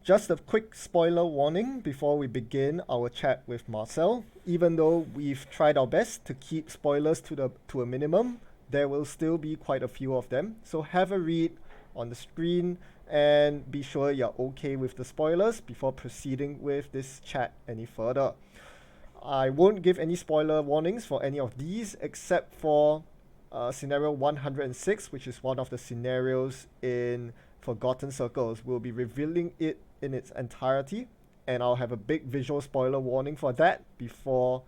just a quick spoiler warning before we begin our chat with Marcel. Even though we've tried our best to keep spoilers to a minimum, there will still be quite a few of them. So have a read on the screen and be sure you're okay with the spoilers before proceeding with this chat any further. I won't give any spoiler warnings for any of these except for scenario 106, which is one of the scenarios in Forgotten Circles. We'll be revealing it in its entirety, and I'll have a big visual spoiler warning for that before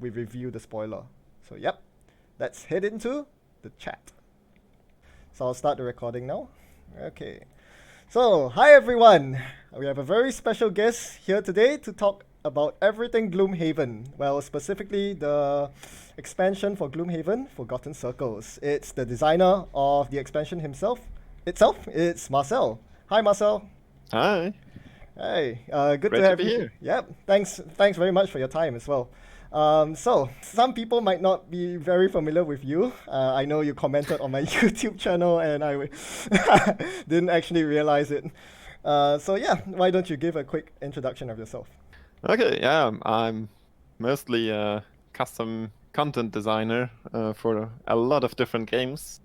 we review the spoiler. So, yep, let's head into the chat. So, I'll start the recording now. Okay. So, hi everyone! We have a very special guest here today to talk about everything Gloomhaven. Well, specifically the expansion for Gloomhaven Forgotten Circles. It's the designer of the expansion itself. It's Marcel. Hi, Marcel. Hi. Hey, good Great to have be you here. Yep, thanks very much for your time as well. So, some people might not be very familiar with you. I know you commented on my YouTube channel and I didn't actually realize it. So yeah, why don't you give a quick introduction of yourself? Okay, yeah, I'm mostly a custom content designer for a lot of different games,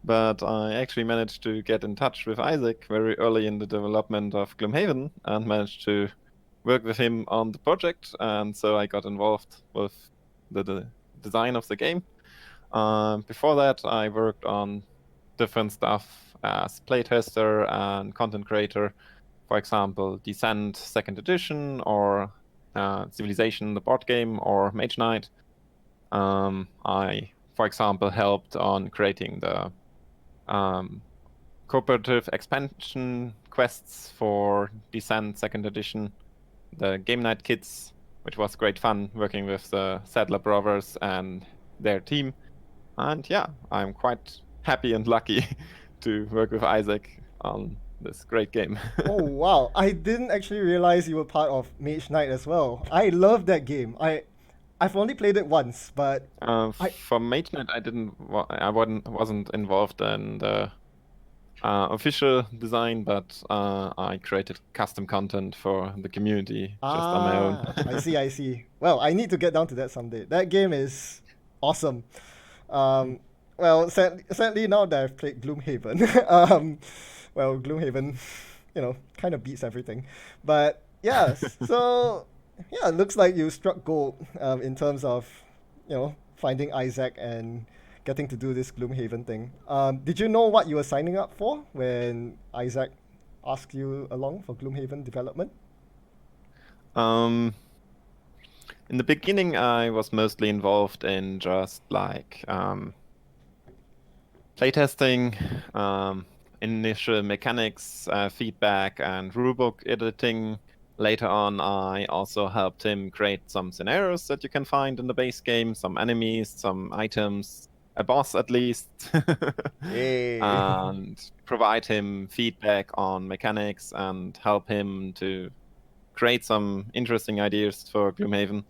but I actually managed to get in touch with Isaac very early in the development of Gloomhaven and managed to work with him on the project, and so I got involved with the design of the game. Before that, I worked on different stuff as playtester and content creator. For example, Descent 2nd Edition, or Civilization, the board game, or Mage Knight. I, for example, helped on creating the cooperative expansion quests for Descent 2nd Edition, the Game Night kits, which was great fun working with the Sadler brothers and their team. And yeah, I'm quite happy and lucky to work with Isaac on this great game. Oh wow, I didn't actually realize you were part of Mage Knight as well. I love that game. I've only played it once, but I For Mage Knight, I wasn't involved in the official design, but I created custom content for the community just on my own. I see. Well, I need to get down to that someday. That game is awesome. Well, sadly now that I've played Gloomhaven, well, Gloomhaven, kind of beats everything. But yeah, so yeah, it looks like you struck gold in terms of, finding Isaac and getting to do this Gloomhaven thing. Did you know what you were signing up for when Isaac asked you along for Gloomhaven development? In the beginning, I was mostly involved in just like playtesting, initial mechanics, feedback, and rulebook editing. Later on, I also helped him create some scenarios that you can find in the base game, some enemies, some items, a boss at least, Yay. and provide him feedback on mechanics and help him to create some interesting ideas for Gloomhaven.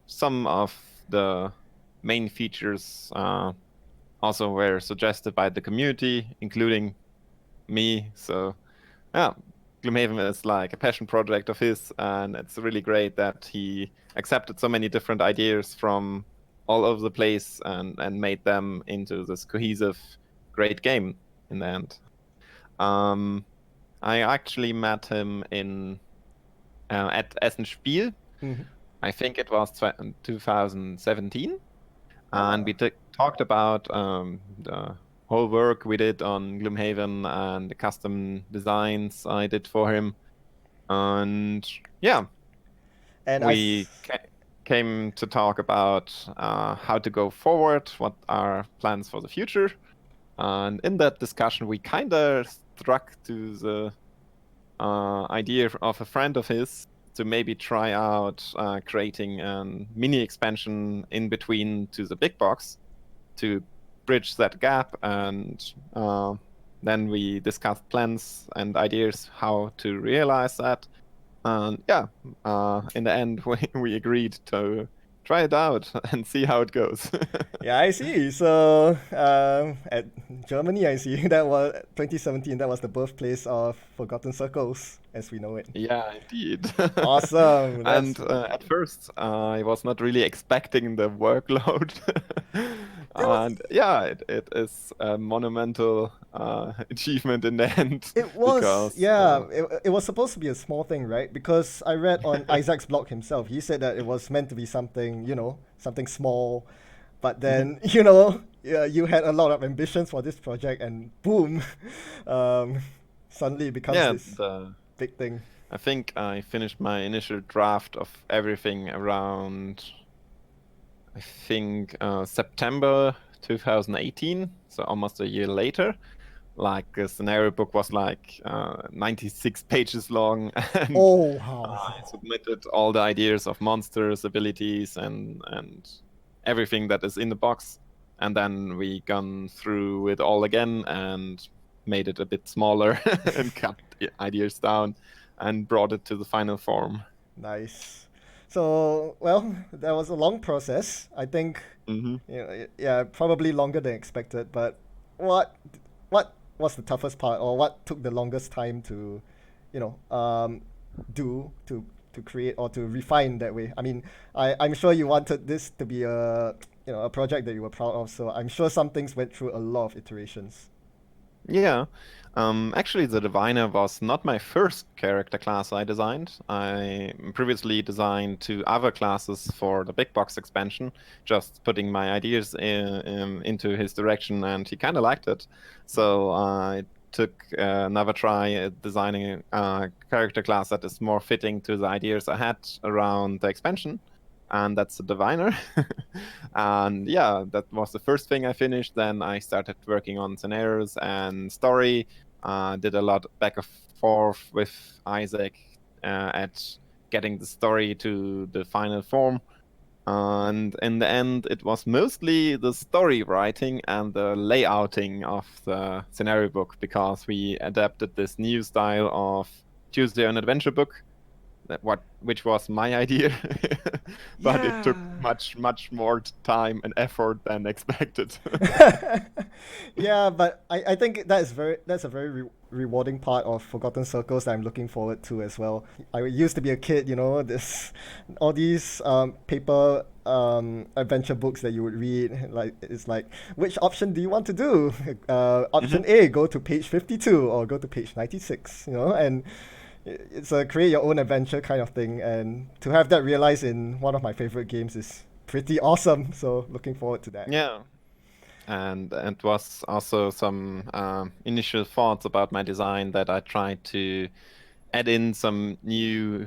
Some of the main features also were suggested by the community, including me. So, yeah, Gloomhaven is like a passion project of his, and it's really great that he accepted so many different ideas from all over the place and made them into this cohesive, great game in the end. I actually met him at Essen Spiel. Mhm. I think it was 2017. And we talked about the whole work we did on Gloomhaven and the custom designs I did for him. And yeah, And we came to talk about how to go forward, what are plans for the future. And in that discussion, we kind of struck to the idea of a friend of his to maybe try out creating a mini expansion in between to the big box to bridge that gap. And then we discussed plans and ideas how to realize that. And yeah, in the end, we agreed to try it out and see how it goes. Yeah, I see. So, at Germany, I see that was 2017. That was the birthplace of Forgotten Circles, as we know it. Yeah, indeed. Awesome. And That's at first, I was not really expecting the workload. that was And yeah, it is a monumental achievement in the end it was because yeah. It was supposed to be a small thing, right? Because I read on Isaac's blog himself. He said that it was meant to be something, something small. But then, yeah, you had a lot of ambitions for this project, and boom, um, suddenly it becomes yeah, this big thing. I think I finished my initial draft of everything around, I think, September 2018, so almost a year later. Like the scenario book was like 96 pages long, and Oh, wow. I submitted all the ideas of monsters, abilities, and everything that is in the box. And then we gone through it all again and made it a bit smaller and cut the ideas down and brought it to the final form. Nice. So, well, that was a long process. I think, Hmm. yeah, probably longer than expected. But what what was the toughest part, or what took the longest time to, you know, do to create or to refine that way? I mean, I'm sure you wanted this to be a project that you were proud of. So I'm sure some things went through a lot of iterations. Yeah. Actually, the Diviner was not my first character class I designed. I previously designed two other classes for the big box expansion, just putting my ideas into his direction, and he kind of liked it. So I took another try at designing a character class that is more fitting to the ideas I had around the expansion, and that's the Diviner. And yeah, that was the first thing I finished. Then I started working on scenarios and story. Did a lot back and forth with Isaac at getting the story to the final form. And in the end, it was mostly the story writing and the layouting of the scenario book, because we adapted this new style of Tuesday an Adventure book, which was my idea, but it took Yeah. much more time and effort than expected. Yeah, but I think that's a very rewarding part of Forgotten Circles that I'm looking forward to as well. I used to be a kid, this all these paper adventure books that you would read. Like it's like, which option do you want to do? Option Mhm. A, go to page 52 or go to page 96. And it's a create your own adventure kind of thing. And to have that realized in one of my favorite games is pretty awesome. So looking forward to that. Yeah, and it was also some initial thoughts about my design that I tried to add in some new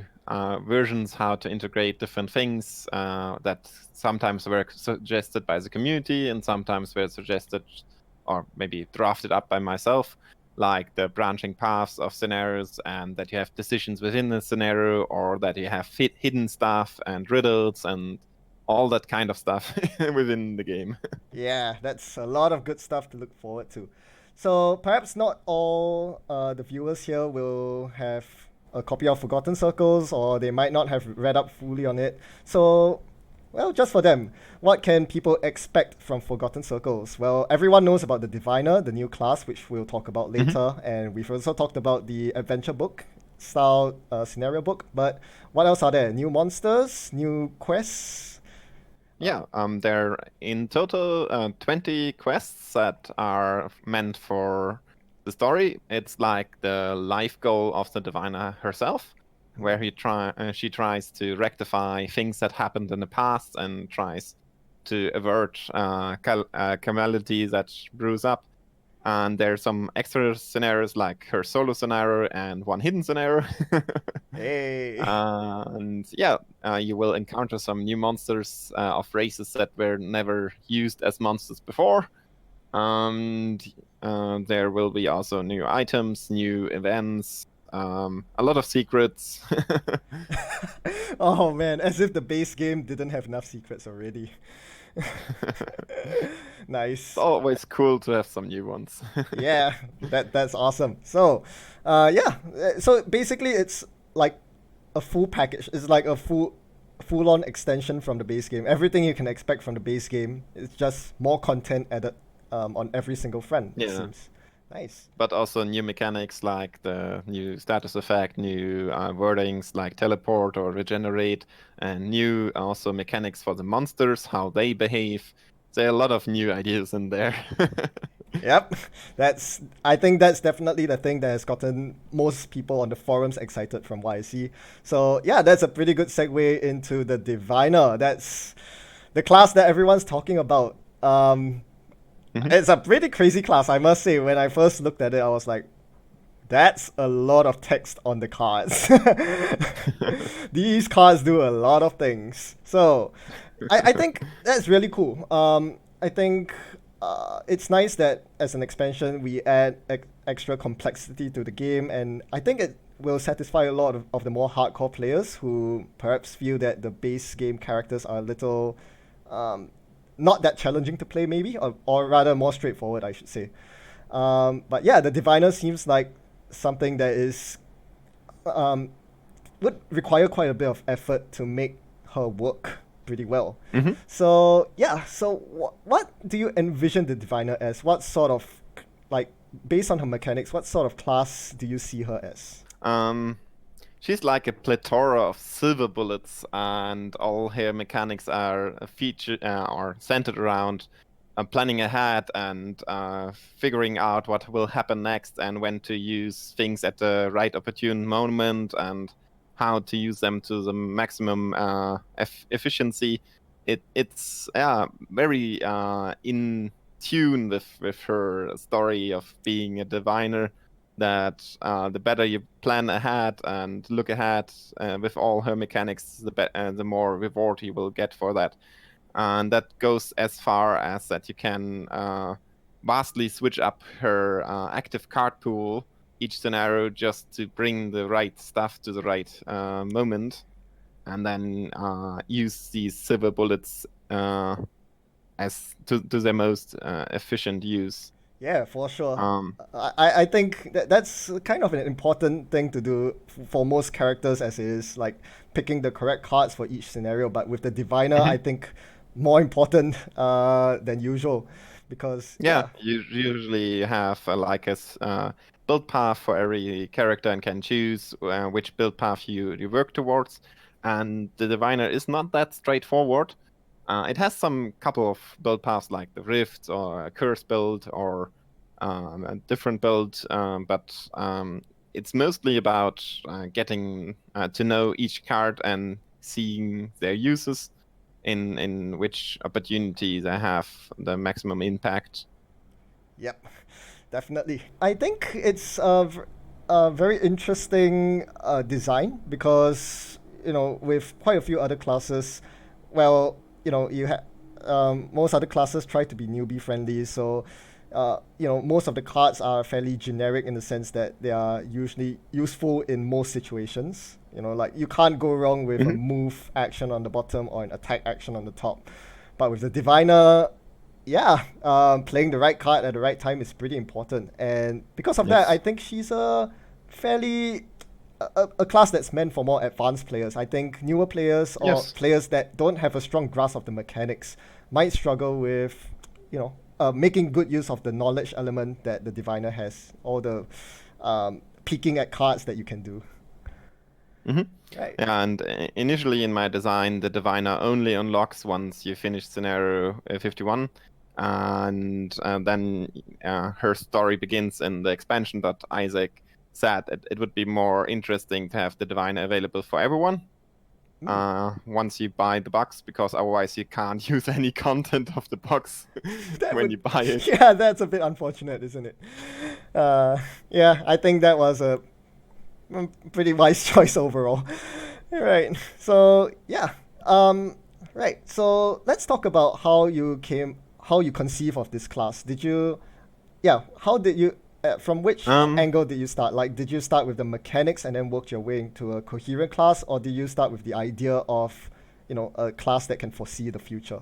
versions, how to integrate different things that sometimes were suggested by the community and sometimes were suggested or maybe drafted up by myself, like the branching paths of scenarios, and that you have decisions within the scenario, or that you have hidden stuff and riddles and all that kind of stuff within the game. Yeah, that's a lot of good stuff to look forward to. So perhaps not all the viewers here will have a copy of Forgotten Circles, or they might not have read up fully on it. So, well, just for them, what can people expect from Forgotten Circles? Well, everyone knows about the Diviner, the new class, which we'll talk about Mhm. later, and we've also talked about the adventure book style scenario book. But what else are there? New monsters, new quests. Yeah, there are in total 20 quests that are meant for the story. It's like the life goal of the diviner herself, where she tries to rectify things that happened in the past and tries to avert calamity that brews up. And there's some extra scenarios like her solo scenario and one hidden scenario. Hey. And yeah, you will encounter some new monsters of races that were never used as monsters before. And there will be also new items, new events, a lot of secrets. Oh man, as if the base game didn't have enough secrets already. It's Nice. always cool to have some new ones. Yeah, that's awesome. So, so basically it's like a full package. It's like a full-on extension from the base game. Everything you can expect from the base game is just more content added on every single front. It Yeah. seems nice. But also new mechanics like the new status effect, new wordings like teleport or regenerate, and new also mechanics for the monsters, how they behave. There are a lot of new ideas in there. Yep, I think that's definitely the thing that has gotten most people on the forums excited from what I see. So yeah, that's a pretty good segue into the Diviner. That's the class that everyone's talking about. It's a pretty crazy class, I must say. When I first looked at it, I was like, that's a lot of text on the cards. These cards do a lot of things. So I think that's really cool. I think it's nice that as an expansion we add extra complexity to the game, and I think it will satisfy a lot of the more hardcore players who perhaps feel that the base game characters are a little not that challenging to play, maybe, or rather more straightforward, I should say. But yeah, the Diviner seems like something that is would require quite a bit of effort to make her work pretty well. So yeah, so what do you envision the Diviner as? What sort of, like, based on her mechanics, what sort of class do you see her as? She's like a plethora of silver bullets, and all her mechanics are centered around planning ahead and figuring out what will happen next and when to use things at the right opportune moment and how to use them to the maximum efficiency. It's very in tune with her story of being a diviner, that the better you plan ahead and look ahead with all her mechanics, the more reward you will get for that. And that goes as far as that you can vastly switch up her active card pool each scenario just to bring the right stuff to the right moment, and then use these silver bullets as to their most efficient use. Yeah, for sure. I think that's kind of an important thing to do for most characters, as it is like picking the correct cards for each scenario. But with the Diviner, I think more important than usual, because you usually have like a build path for every character and can choose which build path you work towards. And the Diviner is not that straightforward. It has some couple of build paths like the Rift or a Curse build or a different build, but it's mostly about getting to know each card and seeing their uses in which opportunity they have the maximum impact. Yep, definitely. I think it's a very interesting design, because with quite a few other classes, well, you have most other classes try to be newbie friendly, so most of the cards are fairly generic in the sense that they are usually useful in most situations. Like, you can't go wrong with a move action on the bottom or an attack action on the top. But with the Diviner, playing the right card at the right time is pretty important, and because of that, I think she's a fairly a class that's meant for more advanced players. I think newer players or players that don't have a strong grasp of the mechanics might struggle with, making good use of the knowledge element that the Diviner has, all the peeking at cards that you can do. Right. And initially in my design, the Diviner only unlocks once you finish scenario 51, and then her story begins in the expansion. But Isaac said it would be more interesting to have the Diviner available for everyone once you buy the box, because otherwise you can't use any content of the box when you buy it. Yeah, that's a bit unfortunate, isn't it? I think that was a pretty wise choice overall. Right. So right. So let's talk about how you conceive of this class. How did you, from which angle did you start? Like, did you start with the mechanics and then work your way into a coherent class, or did you start with the idea of, a class that can foresee the future?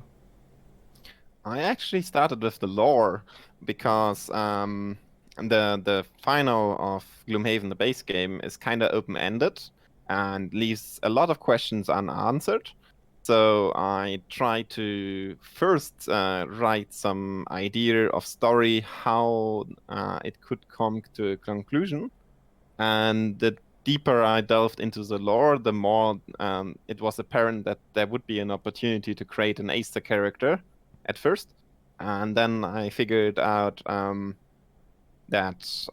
I actually started with the lore, because the final of Gloomhaven, the base game, is kind of open-ended and leaves a lot of questions unanswered. So I try to first write some idea of story, how it could come to a conclusion. And the deeper I delved into the lore, the more it was apparent that there would be an opportunity to create an Aster character at first. And then I figured out that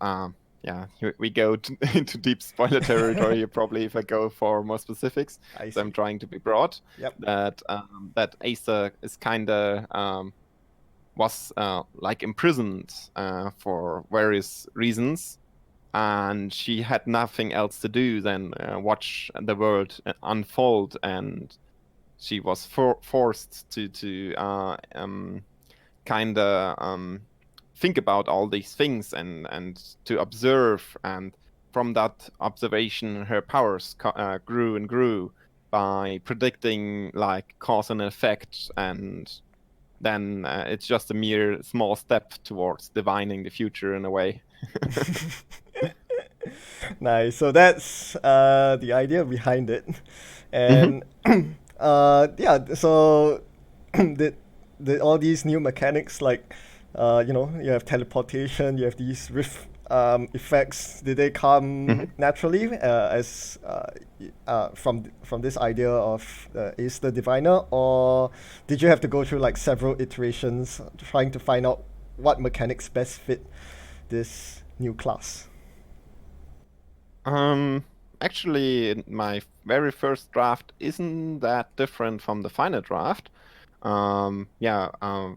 yeah, we go into deep spoiler territory probably if I go for more specifics. I So I'm see. trying to be broad. Yep. That Acer is kind of was like imprisoned for various reasons, and she had nothing else to do than watch the world unfold, and she was forced to kind of think about all these things and to observe. And from that observation, her powers grew and grew by predicting like cause and effect. And then it's just a mere small step towards divining the future in a way. Nice. So that's the idea behind it, Mhm. and yeah. So did all these new mechanics like you have teleportation, you have these rift effects. Did they come Mhm. naturally as from this idea of Ace the Diviner, or did you have to go through like several iterations trying to find out what mechanics best fit this new class? Um, Actually, my very first draft isn't that different from the final draft. Yeah,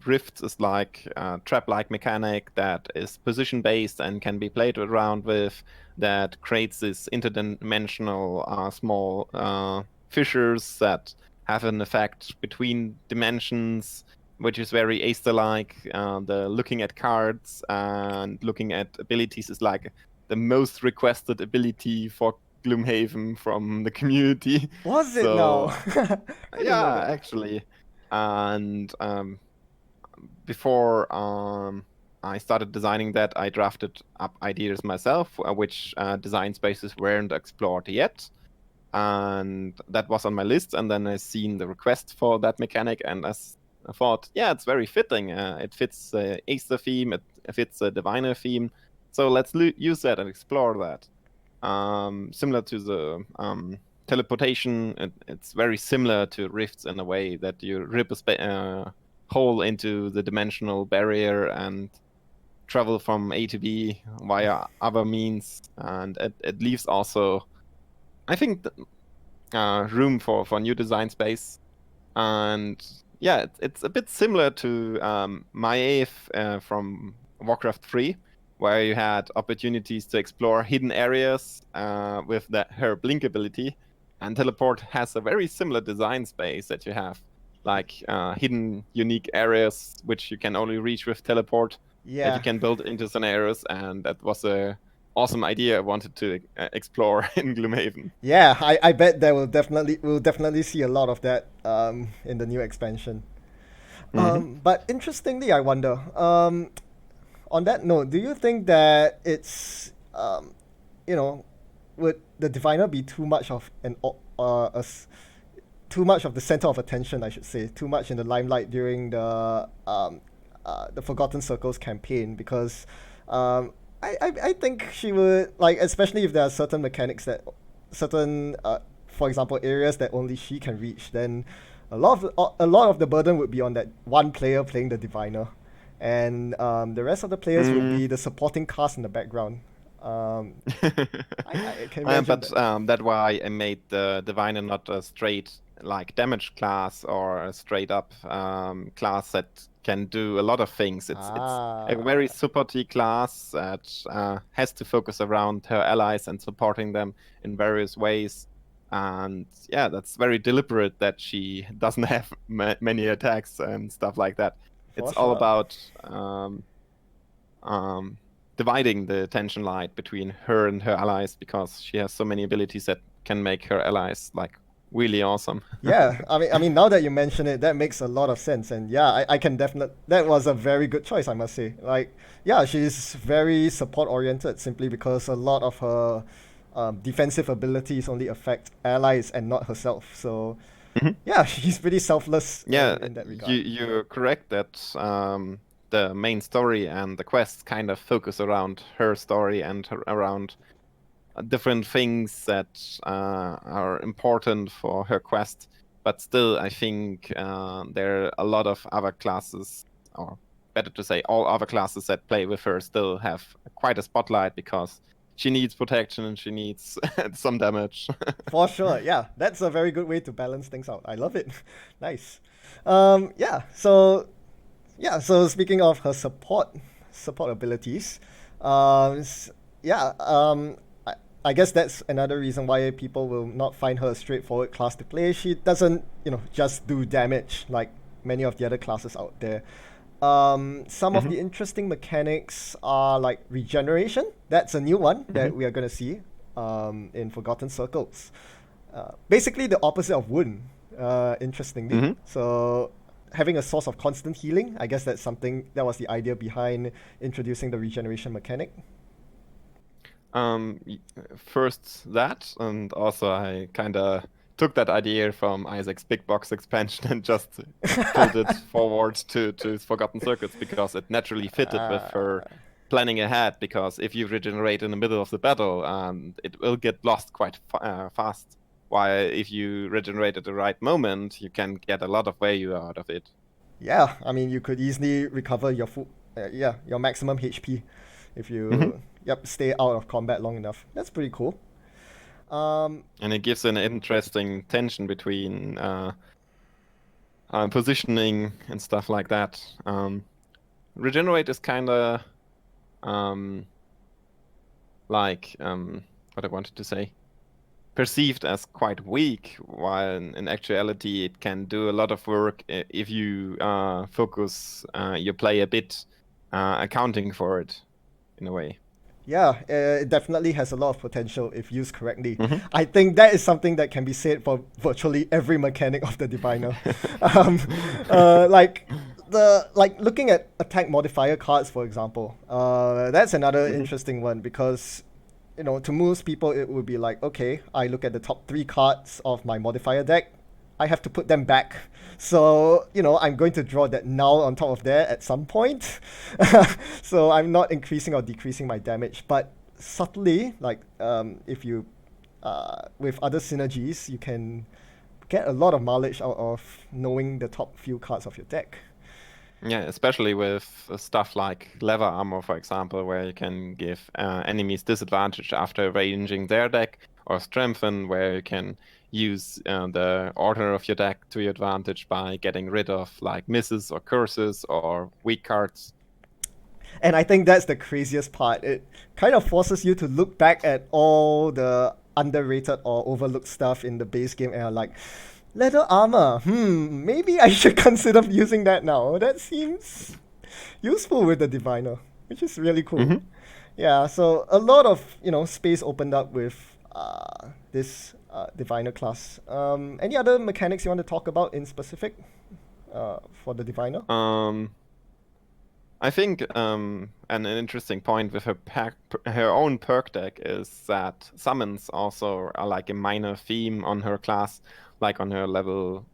Rifts is like a trap-like mechanic that is position-based and can be played around with, that creates this interdimensional small fissures that have an effect between dimensions, which is very Aster-like. The looking at cards and looking at abilities is like the most requested ability for Gloomhaven from the community. Was it now? So I didn't know yeah, that. actually. And before I started designing that, I drafted up ideas myself, which design spaces weren't explored yet. And that was on my list. And then I seen the request for that mechanic, and I thought, yeah, it's very fitting. It fits the Acer theme, it fits the Diviner theme. So let's use that and explore that. Similar to the teleportation, it's very similar to rifts in a way that you rip a hole into the dimensional barrier and travel from A to B via other means, and it leaves also, I think, room for new design space. And yeah, it's a bit similar to Maeve from Warcraft 3, where you had opportunities to explore hidden areas with her blink ability. And Teleport has a very similar design space that you have, like hidden, unique areas which you can only reach with Teleport, that you Yeah. can build into scenarios. And that was a awesome idea I wanted to explore in Gloomhaven. Yeah, I bet there we'll definitely see a lot of that in the new expansion. Hmm. But interestingly, I wonder. On that note, do you think that it's you know, would the diviner be too much of too much of the center of attention, I should say, too much in the limelight during the Forgotten Circles campaign? Because I think she would like, especially if there are certain mechanics that certain for example areas that only she can reach, then a lot of the burden would be on that one player playing the diviner, and the rest of the players would be the supporting cast in the background. um, I can imagine that. But that's why I made the Diviner not a straight like damage class or a straight up class that can do a lot of things. It's a very Ah, supporty class that has to focus around her allies and supporting them in various ways. And yeah, that's very deliberate that she doesn't have many attacks and stuff like that. It's for all sure. about um, dividing the tension light between her and her allies, because she has so many abilities that can make her allies like really awesome. Yeah, I mean, now that you mention it, that makes a lot of sense, and yeah, I can definitely. That was a very good choice, I must say. Like, yeah, she's very support oriented, simply because a lot of her defensive abilities only affect allies and not herself. So, Mhm. yeah, she's pretty selfless Yeah, in that regard. you're correct that the main story and the quests kind of focus around her story and around different things that are important for her quest. But still, I think there are a lot of other classes, or better to say, all other classes that play with her still have quite a spotlight because she needs protection and she needs some damage. For sure, yeah, that's a very good way to balance things out. I love it. Nice. Yeah. So speaking of her support abilities, um, s- yeah, I guess that's another reason why people will not find her a straightforward class to play. She doesn't, just do damage like many of the other classes out there. Some of Mhm. the interesting mechanics are like regeneration. That's a new one that Mhm. we are gonna see in Forgotten Circles. Basically, the opposite of wound. Interestingly, Mhm. so having a source of constant healing. I guess that's something that was the idea behind introducing the regeneration mechanic. Y- First that, and also I kind of took that idea from Isaac's big box expansion and just pulled it forward to Forgotten Circuits because it naturally fitted with her planning ahead. Because if you regenerate in the middle of the battle, it will get lost quite fast. While if you regenerate at the right moment, you can get a lot of value out of it. Yeah, I mean, you could easily recover your your maximum HP if Mhm. you stay out of combat long enough. That's pretty cool. Um, And it gives an interesting tension between positioning and stuff like that. Regenerate is kind of um, like what I wanted to say, perceived as quite weak, while in actuality it can do a lot of work if you focus your play a bit, accounting for it in a way. yeah, it definitely has a lot of potential if used correctly. Mhm. I think that is something that can be said for virtually every mechanic of the Diviner. um, like looking at attack modifier cards, for example. That's another Mhm. interesting one because to most people it would be like, okay, I look at the top 3 cards of my modifier deck. I have to put them back. So, I'm going to draw that null on top of there at some point. So I'm not increasing or decreasing my damage. But subtly, like if you, with other synergies, you can get a lot of mileage out of knowing the top few cards of your deck. Yeah, especially with stuff like lever armor, for example, where you can give enemies disadvantage after arranging their deck, or strengthen, where you can use the order of your deck to your advantage by getting rid of like misses or curses or weak cards. And I think that's the craziest part. It kind of forces you to look back at all the underrated or overlooked stuff in the base game and are like, leather armor, maybe I should consider using that now. That seems useful with the Diviner, which is really cool. Hmm. Yeah, so a lot of, space opened up with this Diviner class. Any other mechanics you want to talk about in specific for the Diviner? I think an interesting point with her own perk deck is that summons also are like a minor theme on her class, like on her level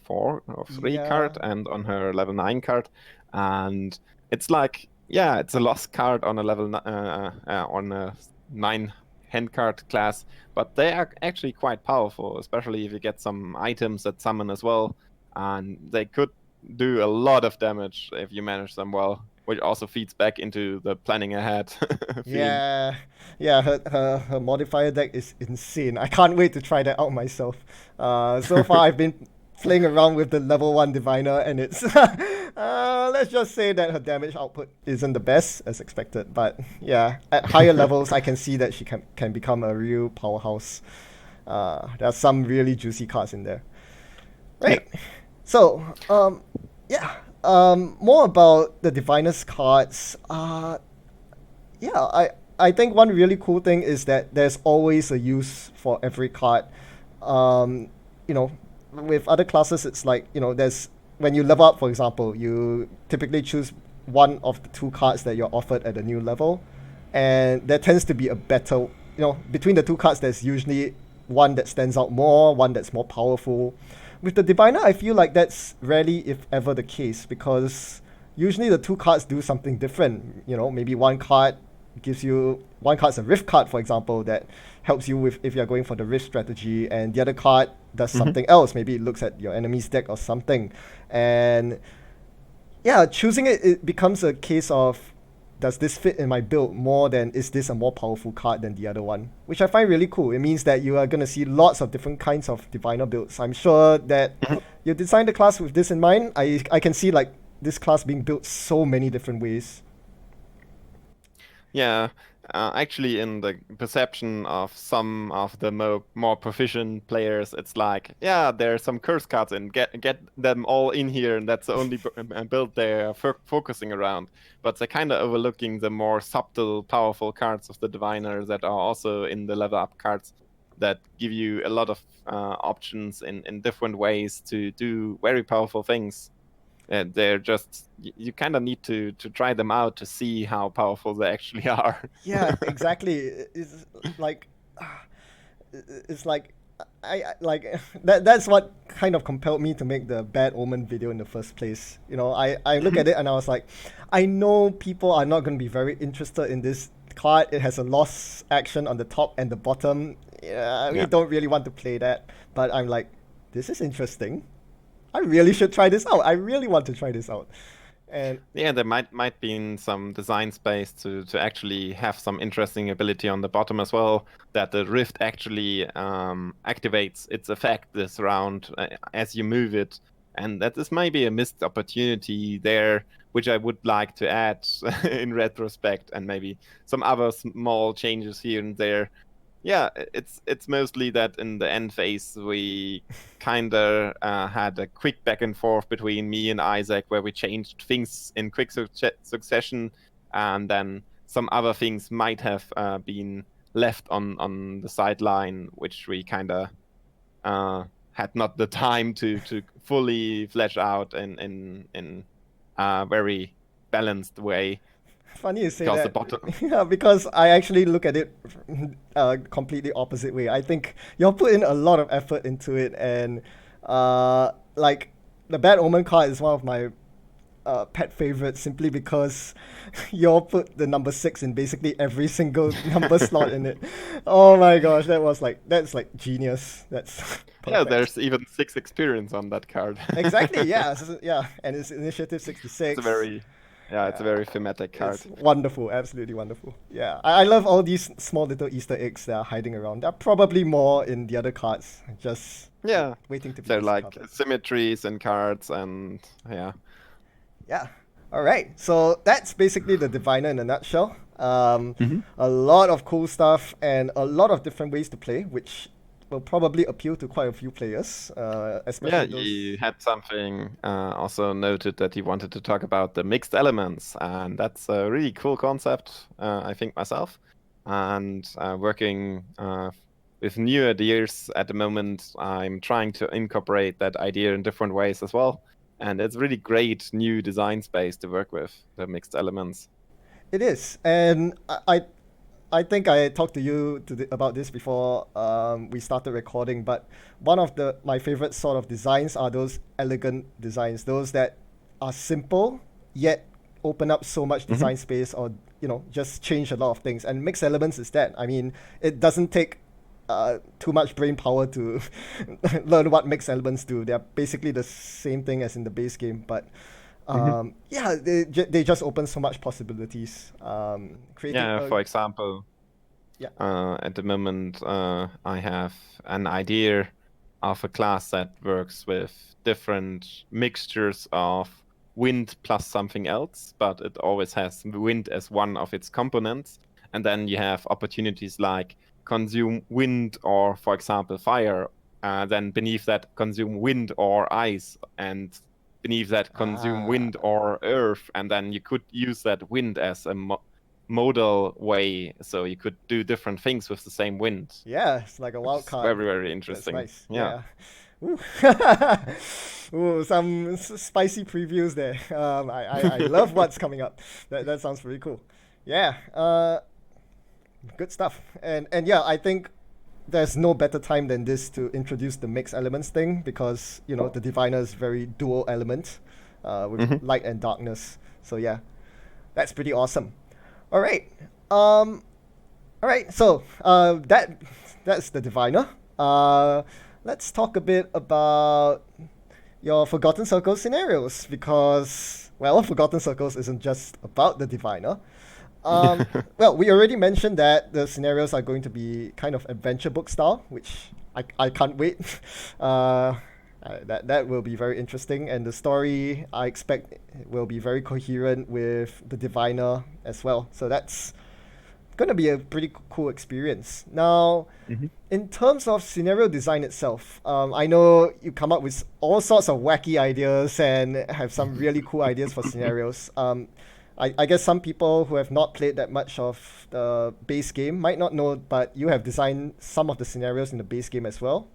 4 or 3 Yeah. card and on her level 9 card. And it's like, yeah, it's a lost card on a on a 9 hand card class, but they are actually quite powerful, especially if you get some items that summon as well. And they could do a lot of damage if you manage them well, which also feeds back into the planning ahead theme. Yeah, yeah, her modifier deck is insane. I can't wait to try that out myself. So far I've been playing around with the level 1 Diviner and it's let's just say that her damage output isn't the best as expected. But yeah, at higher levels I can see that she can become a real powerhouse. There are some really juicy cards in there. Yeah. Right. So, yeah. More about the Diviner's cards. Yeah, I think one really cool thing is that there's always a use for every card. Um, you know, with other classes, it's like, there's when you level up, for example, you typically choose one of the 2 cards that you're offered at a new level, and there tends to be a better, between the 2 cards, there's usually one that stands out more, one that's more powerful, with the Diviner, I feel like that's rarely, if ever, the case, because usually the two cards do something different. You know, maybe one card's a Rift card, for example, that helps you with if you're going for the Rift strategy, and the other card does something else. Maybe it looks at your enemy's deck or something, and yeah, choosing it becomes a case of, does this fit in my build more than is this a more powerful card than the other one? Which I find really cool. It means that you are going to see lots of different kinds of Diviner builds. I'm sure that you designed the class with this in mind. I can see like this class being built so many different ways. Yeah, actually, in the perception of some of the more proficient players, it's like, yeah, there are some curse cards and get them all in here, and that's the only build they're focusing around. But they're kind of overlooking the more subtle, powerful cards of the Diviner that are also in the level up cards that give you a lot of options in different ways to do very powerful things. They're just, you kind of need to try them out to see how powerful they actually are. Yeah, exactly. Like, it's like, I like that's what kind of compelled me to make the Bad Omen video in the first place. You know, I look at it and I was like, I know people are not going to be very interested in this card. It has a loss action on the top and the bottom. Yeah, we don't really want to play that. But I'm like, this is interesting. I really should try this out. I really want to try this out. And yeah, there might be in some design space to actually have some interesting ability on the bottom as well, that the Rift actually activates its effect this round as you move it, and that this might be a missed opportunity there, which I would like to add in retrospect, and maybe some other small changes here and there. Yeah, it's mostly that in the end phase we kind of had a quick back and forth between me and Isaac, where we changed things in quick succession, and then some other things might have been left on the sideline, which we kind of had not the time to fully flesh out in a very balanced way. Funny you say Because that. the bottom. Yeah, because I actually look at it completely opposite way. I think y'all put in a lot of effort into it, and like the Bad Omen card is one of my pet favorites, simply because y'all put the number 6 in basically every single number slot in it. Oh my gosh, that's like genius. That's perfect. Yeah, there's even 6 experience on that card. Exactly. Yeah, yeah, and it's initiative 66. It's a very thematic card. It's wonderful, absolutely wonderful. Yeah, I love all these small little Easter eggs that are hiding around. There are probably more in the other cards, just waiting to be They're like discovered. symmetries in cards, and yeah. Yeah. All right. So that's basically the Diviner in a nutshell. A lot of cool stuff and a lot of different ways to play, which will probably appeal to quite a few players, especially Yeah, those. he had something also noted that he wanted to talk about the mixed elements, and that's a really cool concept, I think myself. And working with new ideas at the moment, I'm trying to incorporate that idea in different ways as well. And it's really great new design space to work with, the mixed elements. It is, and I think I talked to you about this before we started recording, but one of my favorite sort of designs are those elegant designs, those that are simple yet open up so much design space, or just change a lot of things. And mixed elements is that. I mean, it doesn't take too much brain power to learn what mixed elements do. They're basically the same thing as in the base game, but yeah, they just open so much possibilities. For example, at the moment I have an idea of a class that works with different mixtures of wind plus something else, but it always has wind as one of its components. And then you have opportunities like consume wind or, for example, fire. Then beneath that, consume wind or ice, and beneath that, consume wind or earth. And then you could use that wind as a modal way, so you could do different things with the same wind. Yeah, it's like a wild card. Very, very interesting. That's nice. Yeah. Ooh. Ooh, some spicy previews there. I love what's coming up. That sounds pretty cool. Yeah. Good stuff. And yeah, I think there's no better time than this to introduce the mixed elements thing, because the diviner is very dual element, with light and darkness. So yeah, that's pretty awesome. All right. So that's the diviner. Let's talk a bit about your Forgotten Circles scenarios, because, well, Forgotten Circles isn't just about the diviner. Well, we already mentioned that the scenarios are going to be kind of adventure book style, which I can't wait. That will be very interesting, and the story, I expect, will be very coherent with the diviner as well. So that's going to be a pretty cool experience. Now, in terms of scenario design itself, I know you come up with all sorts of wacky ideas and have some really cool ideas for scenarios. I guess some people who have not played that much of the base game might not know, but you have designed some of the scenarios in the base game as well.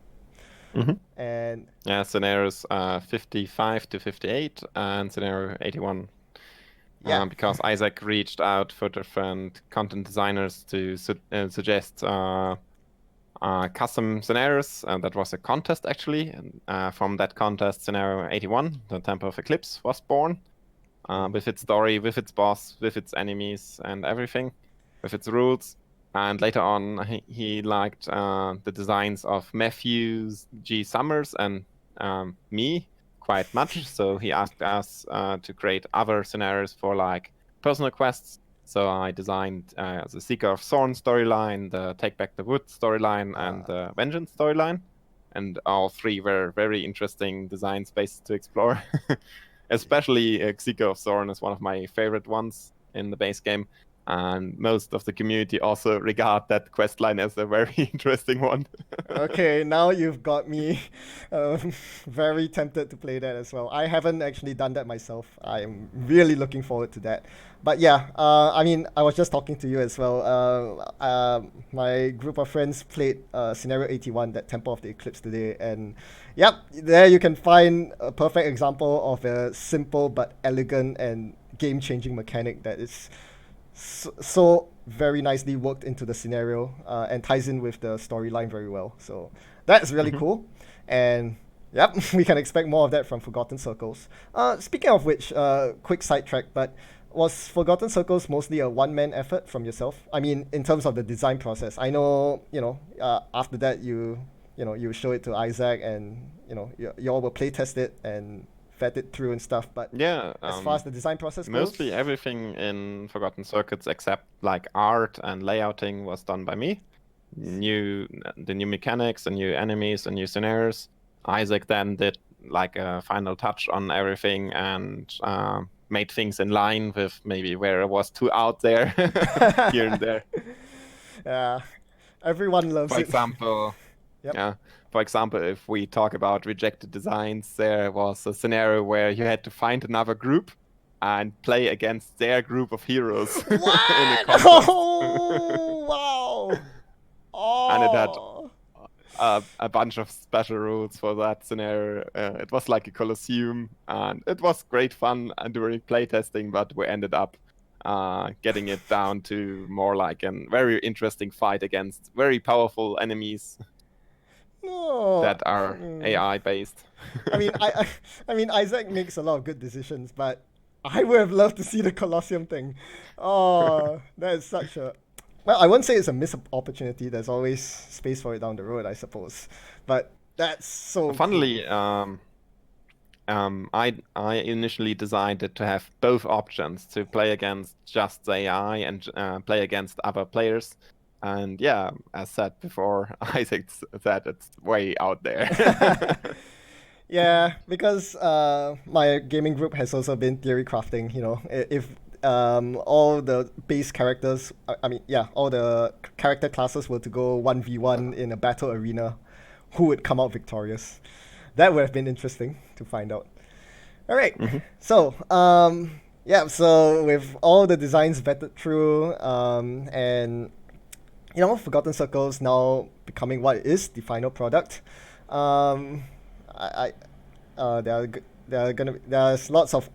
And yeah, scenarios 55 to 58 and scenario 81. Yeah. Because Isaac reached out for different content designers to suggest custom scenarios. That was a contest, actually. From that contest, scenario 81, the Temple of Eclipse, was born. With its story, with its boss, with its enemies and everything, with its rules. And later on, he liked the designs of Matthew G. Summers and me quite much. So he asked us to create other scenarios for like personal quests. So I designed the Seeker of Thorn storyline, the Take Back the Wood storyline, and the Vengeance storyline. And all three were very interesting design spaces to explore. Especially Seeker of Thorn is one of my favorite ones in the base game. And most of the community also regard that quest line as a very interesting one. Okay, now you've got me very tempted to play that as well. I haven't actually done that myself. I'm really looking forward to that. But yeah, I mean, I was just talking to you as well. My group of friends played Scenario 81, that Temple of the Eclipse, today. And yep, there you can find a perfect example of a simple but elegant and game-changing mechanic that is so very nicely worked into the scenario, and ties in with the storyline very well. So that's really cool. And yep, we can expect more of that from Forgotten Circles. Speaking of which, quick sidetrack, but was Forgotten Circles mostly a one-man effort from yourself? I mean, in terms of the design process. I know, after that you show it to Isaac, and you all will play test it and vet it through and stuff, but yeah, as far as the design process goes, mostly everything in Forgotten Circuits except like art and layouting was done by me. The new mechanics, the new enemies, the new scenarios. Isaac then did like a final touch on everything and made things in line with maybe where it was too out there here and there. Yeah, everyone loves it. For example, Yep. yeah. For example, if we talk about rejected designs, there was a scenario where you had to find another group and play against their group of heroes. What? In a contest. Oh, wow. Oh. And it had a bunch of special rules for that scenario. It was like a Colosseum, and it was great fun during playtesting, but we ended up getting it down to more like a very interesting fight against very powerful enemies. No. That are AI based. I mean, Isaac makes a lot of good decisions, but I would have loved to see the Colosseum thing. Oh, that is such a... Well, I won't say it's a missed opportunity. There's always space for it down the road, I suppose. But that's so... Funnily, I initially designed it to have both options, to play against just the AI and play against other players. And yeah, as said before, Isaac said it's way out there. Yeah, because my gaming group has also been theory crafting. If all the base characters, all the character classes were to go 1v1 in a battle arena, who would come out victorious? That would have been interesting to find out. All right, so so with all the designs vetted through, and Forgotten Circles now becoming what it is, the final product. There's lots of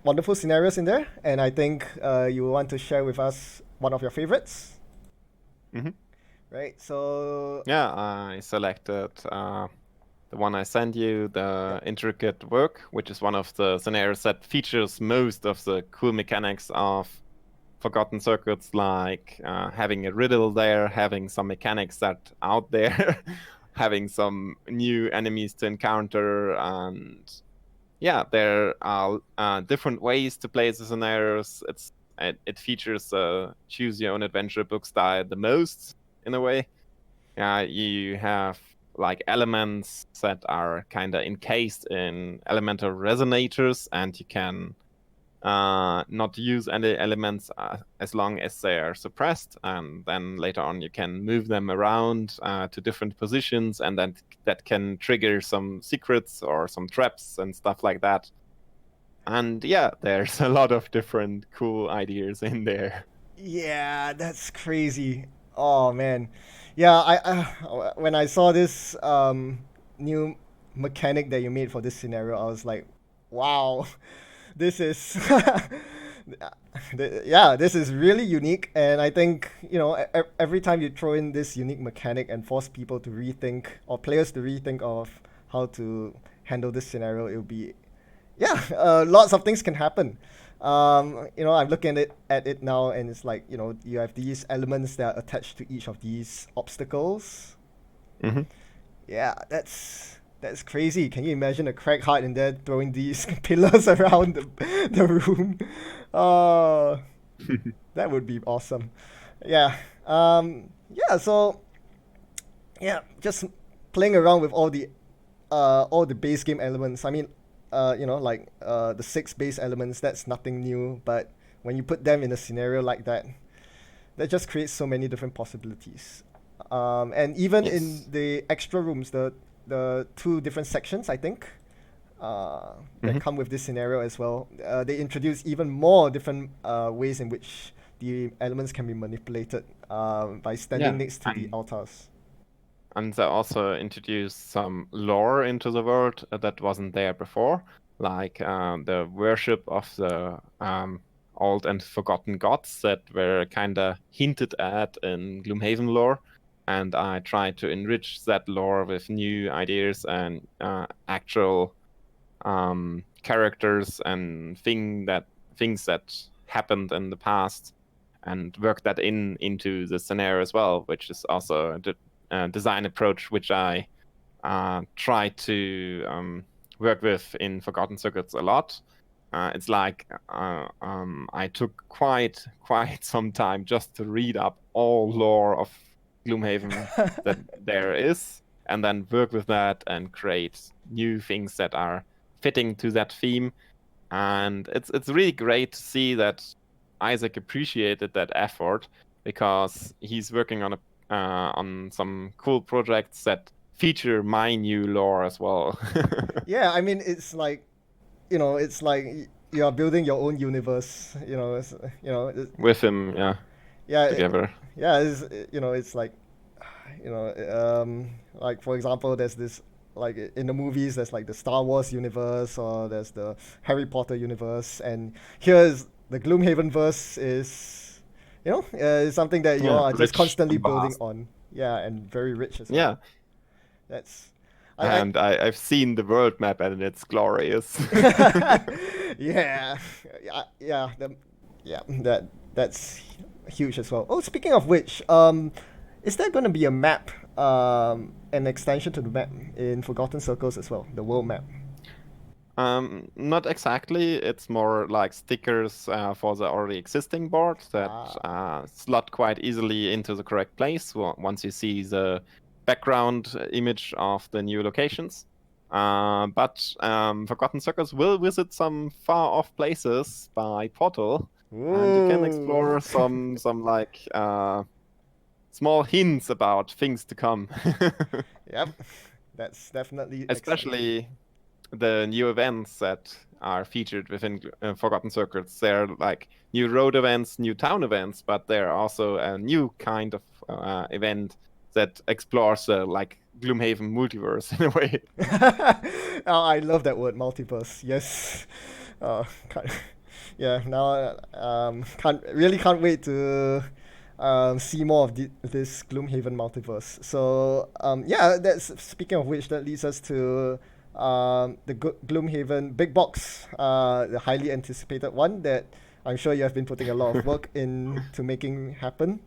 wonderful scenarios in there, and I think you want to share with us one of your favorites. right? So Yeah, I selected the one I sent you, yeah, the intricate work, which is one of the scenarios that features most of the cool mechanics of Forgotten Circuits, like having a riddle there, having some mechanics that out there, having some new enemies to encounter, and yeah, there are different ways to play the scenarios. It features choose your own adventure book style the most in a way. You have like elements that are kind of encased in elemental resonators, and you can not use any elements as long as they are suppressed, and then later on you can move them around to different positions, and then that can trigger some secrets or some traps and stuff like that. And yeah, there's a lot of different cool ideas in there. yeah, that's crazy. Oh man, yeah. When I saw this new mechanic that you made for this scenario, I was like, wow, this is yeah, this is really unique. And I think every time you throw in this unique mechanic and force people to rethink or players to rethink of how to handle this scenario, it'll be yeah, lots of things can happen. I'm looking at it now, and it's like you have these elements that are attached to each of these obstacles. Hmm. Yeah, that's crazy. Can you imagine a crack heart in there throwing these pillars around the room? Uh, that would be awesome. Yeah. Yeah. So yeah, just playing around with all the base game elements. I mean, like the six base elements. That's nothing new. But when you put them in a scenario like that, that just creates so many different possibilities. And even in Yes. the extra rooms, the two different sections, I think, that Hmm. come with this scenario as well, they introduce even more different ways in which the elements can be manipulated by standing Yeah. next to the altars. And they also introduced some lore into the world that wasn't there before, like the worship of the old and forgotten gods that were kind of hinted at in Gloomhaven lore. And I tried to enrich that lore with new ideas and actual characters and things that happened in the past, and work that into the scenario as well, which is also a design approach which I try to work with in Forgotten Circuits a lot. It's like I took quite some time just to read up all lore of Gloomhaven that there is, and then work with that and create new things that are fitting to that theme. And it's really great to see that Isaac appreciated that effort, because he's working on some cool projects that feature my new lore as well. Yeah, I mean, it's like you are building your own universe. With him, yeah, Yeah, together. yeah, it's like, like for example, there's this like in the movies, there's like the Star Wars universe or there's the Harry Potter universe, and here's the Gloomhaven verse is something that you Yeah, are just rich constantly and building vast. on. Yeah, and very rich as well. Yeah, That's, I and I've seen the world map and it's glorious. yeah, yeah, yeah, that's huge as well. Oh, speaking of which, is there going to be a map, an extension to the map in Forgotten Circles as well, the world map? Not exactly. It's more like stickers for the already existing board that Ah, slot quite easily into the correct place once you see the background image of the new locations. But Forgotten Circles will visit some far-off places by portal, and you can ooh, explore some like small hints about things to come. yep, that's definitely exciting. Especially the new events that are featured within Forgotten Circuits. They're like new road events, new town events, but they're also a new kind of event that explores like Gloomhaven multiverse in a way. Oh, I love that word, multiverse. Yes. Can't, yeah. Now, can't wait to see more of this Gloomhaven multiverse. So yeah, that's speaking of which, that leads us to the Gloomhaven big box, the highly anticipated one that I'm sure you have been putting a lot of work into making happen.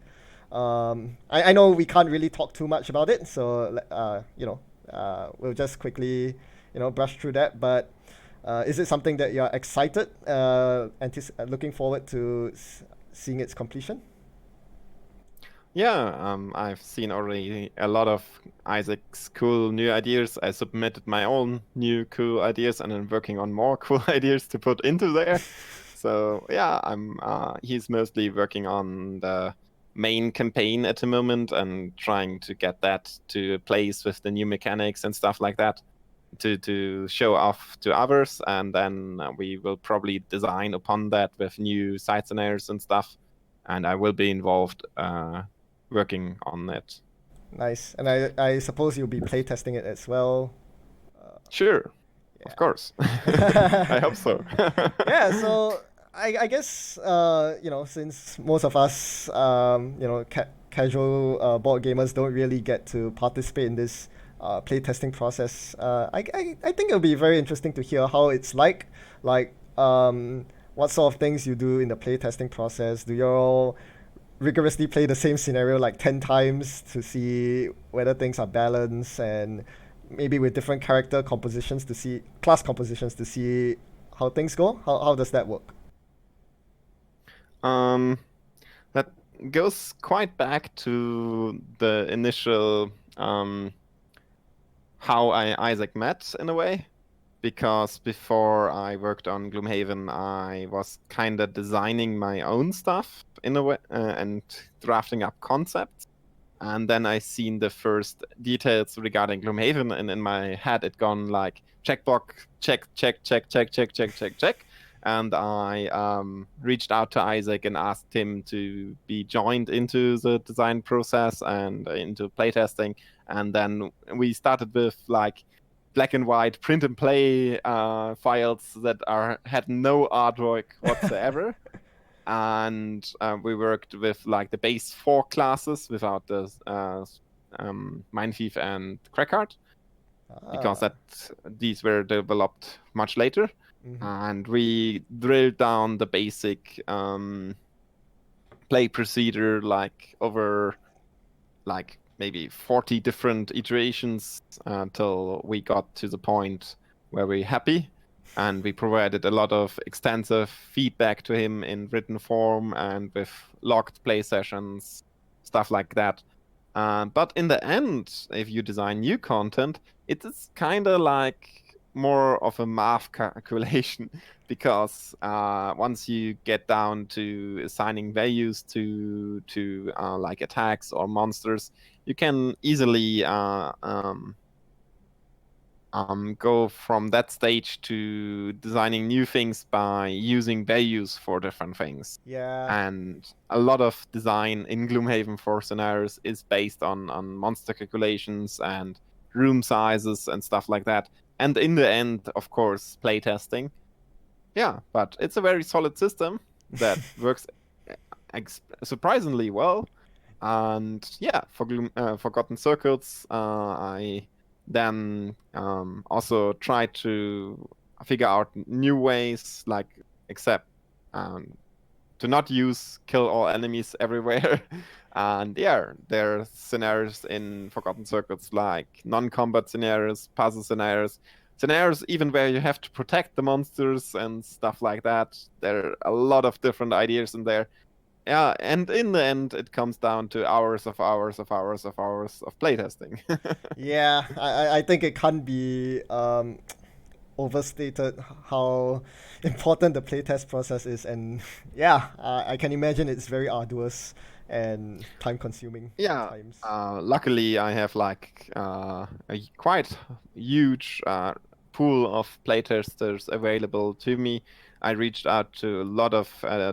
I know we can't really talk too much about it, so we'll just quickly brush through that. But is it something that you're excited, looking forward to seeing its completion? Yeah, I've seen already a lot of Isaac's cool new ideas. I submitted my own new cool ideas, and I'm working on more cool ideas to put into there. So yeah, he's mostly working on the main campaign at the moment and trying to get that to place with the new mechanics and stuff like that to show off to others, and then we will probably design upon that with new side scenarios and stuff, and I will be involved working on it. Nice. And I suppose you'll be playtesting it as well. Sure, Yeah. of course. I hope so. Yeah, so I guess since most of us casual board gamers don't really get to participate in this playtesting process, I think it'll be very interesting to hear how it's like what sort of things you do in the playtesting process. Do you all rigorously play the same scenario like 10 times to see whether things are balanced, and maybe with different character compositions to see class compositions to see how things go? How does that work? That goes quite back to the initial how Isaac met in a way, because before I worked on Gloomhaven, I was kind of designing my own stuff in a way and drafting up concepts. And then I seen the first details regarding Gloomhaven, and in my head it gone like checkbox, check, check, check, check, check, check, check, check. And I reached out to Isaac and asked him to be joined into the design process and into playtesting. And then we started with like black and white print and play files that had no artwork whatsoever. And we worked with like the base 4 classes without the Mine Thief and Crackheart, because these were developed much later. Mhm. And we drilled down the basic play procedure like over like maybe 40 different iterations until we got to the point where we're happy. And we provided a lot of extensive feedback to him in written form and with logged play sessions, stuff like that. But in the end, if you design new content, it is kind of like more of a math calculation, because once you get down to assigning values to like attacks or monsters, you can easily go from that stage to designing new things by using values for different things. Yeah. And a lot of design in Gloomhaven for scenarios is based on monster calculations and room sizes and stuff like that. And in the end, of course, playtesting. Yeah, but it's a very solid system that works surprisingly well. And yeah, for Forgotten Circles, I then also try to figure out new ways, like except to not use kill all enemies everywhere. And yeah, there are scenarios in Forgotten Circles like non-combat scenarios, puzzle scenarios, scenarios even where you have to protect the monsters and stuff like that. There are a lot of different ideas in there. Yeah, and in the end, it comes down to hours of hours of hours of hours of playtesting. Yeah, I think it can't be overstated how important the playtest process is, and yeah, I can imagine it's very arduous and time consuming Yeah, at times. luckily I have like a quite huge pool of playtesters available to me. I reached out to a lot of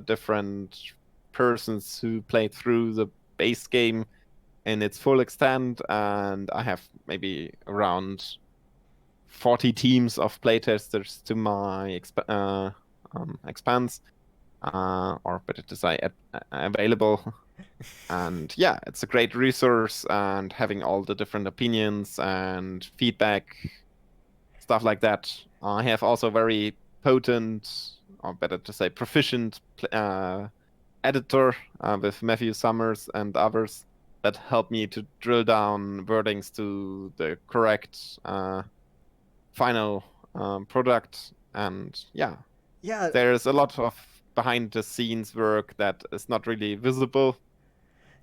different persons who played through the base game in its full extent, and I have maybe around 40 teams of playtesters to my expanse, or better to say, available. And yeah, it's a great resource, and having all the different opinions and feedback, stuff like that. I have also very potent, or better to say proficient, editor with Matthew Summers and others that help me to drill down wordings to the correct final product. And yeah, Yeah, there's a lot of behind the scenes work that is not really visible.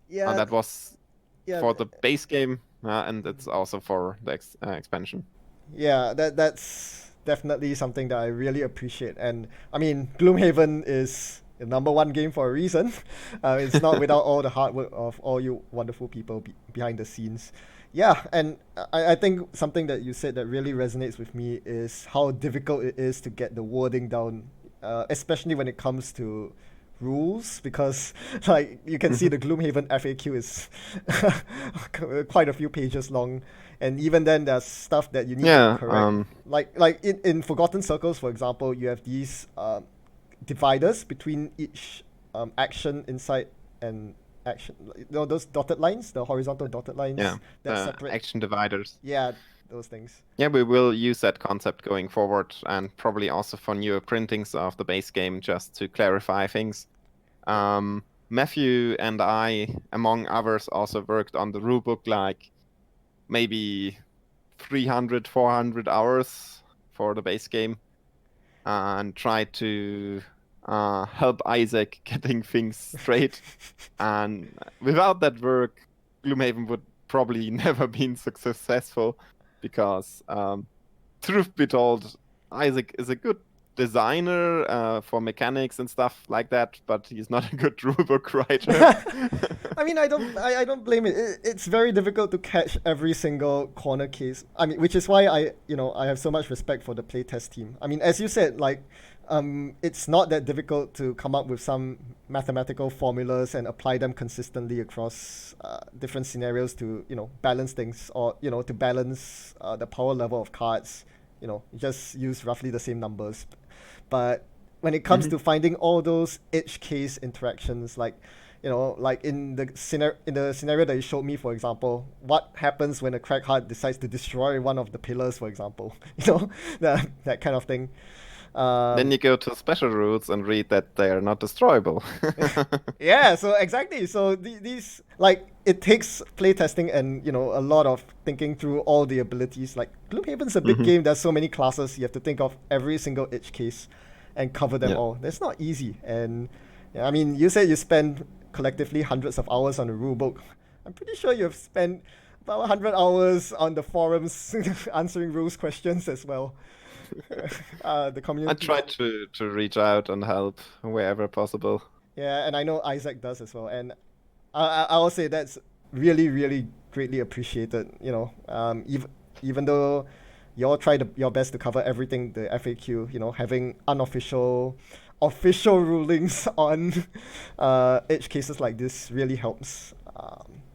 yeah, That was yeah. for the base game, and it's also for the expansion. Yeah, that's definitely something that I really appreciate. And I mean, Gloomhaven is the number one game for a reason. It's not without all the hard work of all you wonderful people behind the scenes. Yeah, and I think something that you said that really resonates with me is how difficult it is to get the wording down, especially when it comes to rules, because like you can see the Gloomhaven FAQ is quite a few pages long, and even then there's stuff that you need to Yeah, correct. Like in Forgotten Circles, for example, you have these dividers between each action inside and action. You know, those dotted lines, the horizontal dotted lines yeah, that the separate. action dividers. Yeah, those things. Yeah, we will use that concept going forward, and probably also for newer printings of the base game, just to clarify things. Matthew and I, among others, also worked on the rulebook, like maybe 300, 400 hours for the base game, and tried to help Isaac getting things straight. And without that work, Gloomhaven would probably never been successful, because truth be told, Isaac is a good designer for mechanics and stuff like that, but he's not a good rulebook writer. I mean, I don't blame it. It's very difficult to catch every single corner case. I mean, which is why I have so much respect for the playtest team. I mean, as you said, like, it's not that difficult to come up with some mathematical formulas and apply them consistently across different scenarios to, balance things, or, to balance the power level of cards. You just use roughly the same numbers. But when it comes to finding all those edge case interactions, like, like in the scenario that you showed me, for example, what happens when a crack heart decides to destroy one of the pillars, for example, that kind of thing. Then you go to special rules and read that they are not destroyable. Yeah, so exactly. So these, like, it takes playtesting and a lot of thinking through all the abilities. Like, Gloomhaven's a big game. There's so many classes. You have to think of every single edge case and cover them all. That's not easy. And yeah, I mean, you said you spend collectively hundreds of hours on the rulebook. I'm pretty sure you've spent about 100 hours on the forums answering rules questions as well. The community. I try to reach out and help wherever possible. Yeah, and I know Isaac does as well. And I will say that's really, really greatly appreciated. Even though you all try your best to cover everything, the FAQ, having unofficial, official rulings on edge cases like this really helps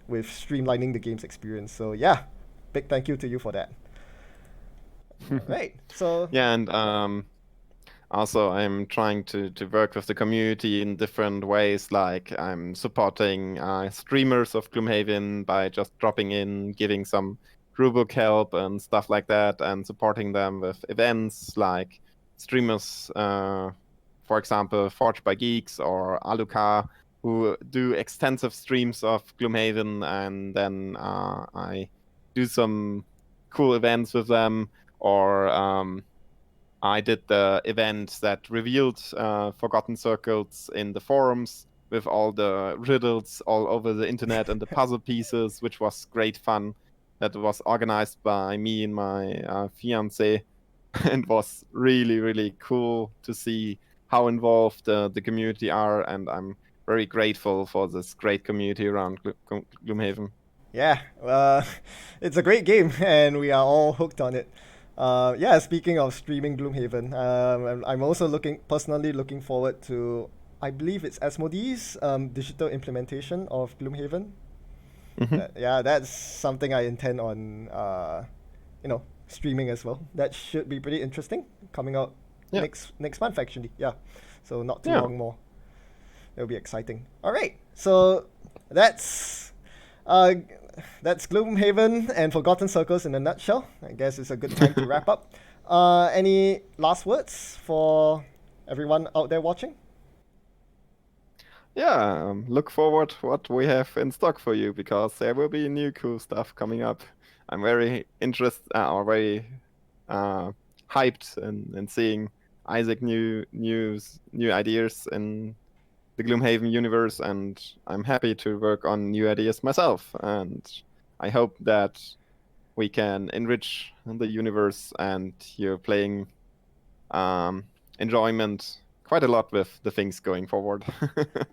with streamlining the game's experience. So yeah, big thank you to you for that. Right. So yeah, and also I'm trying to work with the community in different ways. Like, I'm supporting streamers of Gloomhaven by just dropping in, giving some rulebook help and stuff like that, and supporting them with events like streamers, for example, Forged by Geeks or Alucard, who do extensive streams of Gloomhaven, and then I do some cool events with them. Or I did the event that revealed Forgotten Circles in the forums with all the riddles all over the internet and the puzzle pieces, which was great fun. That was organized by me and my fiance, and was really, really cool to see how involved the community are. And I'm very grateful for this great community around Gloomhaven. yeah, it's a great game, and we are all hooked on it. Yeah, speaking of streaming Gloomhaven, I'm also personally looking forward to, I believe it's Asmodee's digital implementation of Gloomhaven. Yeah, that's something I intend on, streaming as well. That should be pretty interesting. Coming out next month, actually. Yeah, so not too long more. It'll be exciting. All right, so that's uh, that's Gloomhaven and Forgotten Circles in a nutshell. I guess it's a good time to wrap up. Any last words for everyone out there watching? Yeah, look forward what we have in stock for you because there will be new cool stuff coming up. I'm very interested or very hyped in seeing Isaac new ideas in the Gloomhaven universe, and I'm happy to work on new ideas myself. And I hope that we can enrich the universe and you're playing enjoyment quite a lot with the things going forward.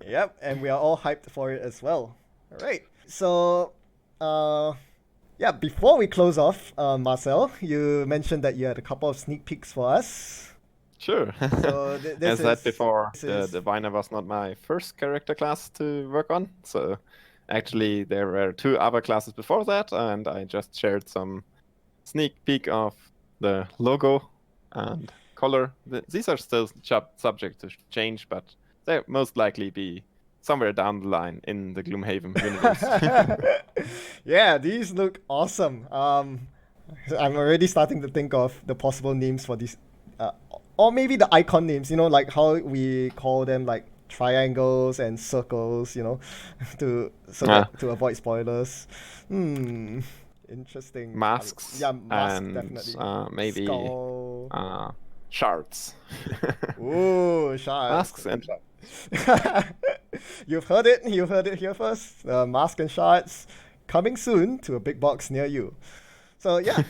Yep, and we are all hyped for it as well. All right. So, yeah, before we close off, Marcel, you mentioned that you had a couple of sneak peeks for us. Sure. So As said before, the Diviner was not my first character class to work on. So actually, there were 2 other classes before that, and I just shared some sneak peek of the logo and color. These are still subject to change, but they'll most likely be somewhere down the line in the Gloomhaven universe. Yeah, these look awesome. I'm already starting to think of the possible names for these, or maybe the icon names. You know, like how we call them, like triangles and circles. You know, to avoid spoilers. Interesting. Masks. Yeah, mask and definitely. maybe Skull. shards. Ooh, shards. Masks and shards. You've heard it. You heard it here first. Mask and shards coming soon to a big box near you. So yeah,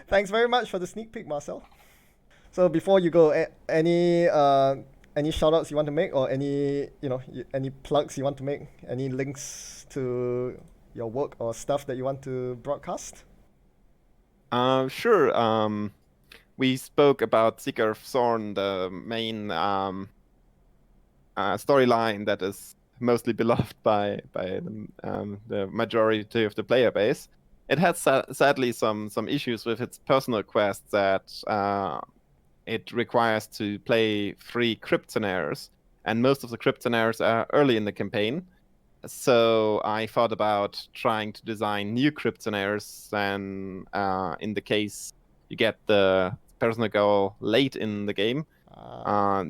thanks very much for the sneak peek, Marcel. So before you go, any shout outs you want to make, or any any plugs you want to make, any links to your work or stuff that you want to broadcast? Sure. We spoke about Seeker of Thorn, the main storyline that is mostly beloved by the majority of the player base. It has sadly some issues with its personal quest that it requires to play 3 crypt scenarios, and most of the crypt scenarios are early in the campaign. So I thought about trying to design new crypt scenarios, and in the case you get the personal goal late in the game,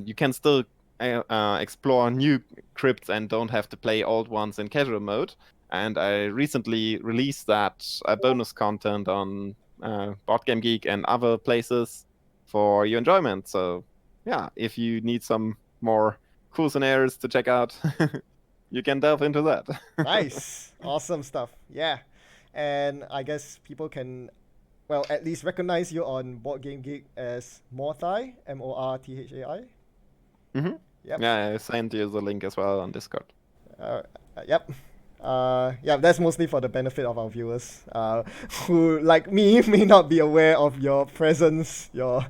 you can still explore new crypts and don't have to play old ones in casual mode. And I recently released that bonus content on Board Game Geek and other places for your enjoyment. So yeah, if you need some more cool scenarios to check out, you can delve into that. Nice. Awesome stuff. Yeah. And I guess people can, well, at least recognize you on Board Game Geek as Morthai, Morthai. Mm-hmm. Yep. Yeah, I sent you the link as well on Discord. Yep. Yeah, that's mostly for the benefit of our viewers, who, like me, may not be aware of your presence, your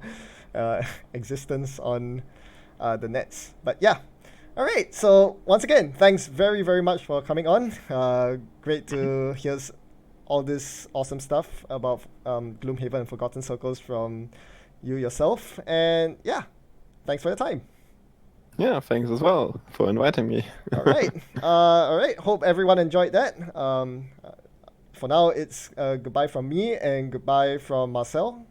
existence on the nets. But yeah. All right. So once again, thanks very, very much for coming on. Great to hear all this awesome stuff about Gloomhaven and Forgotten Circles from you yourself. And yeah, thanks for your time. Yeah, thanks as well for inviting me. All right. All right. Hope everyone enjoyed that. For now, it's goodbye from me and goodbye from Marcel.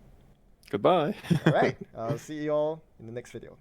Goodbye. All right. I'll see you all in the next video.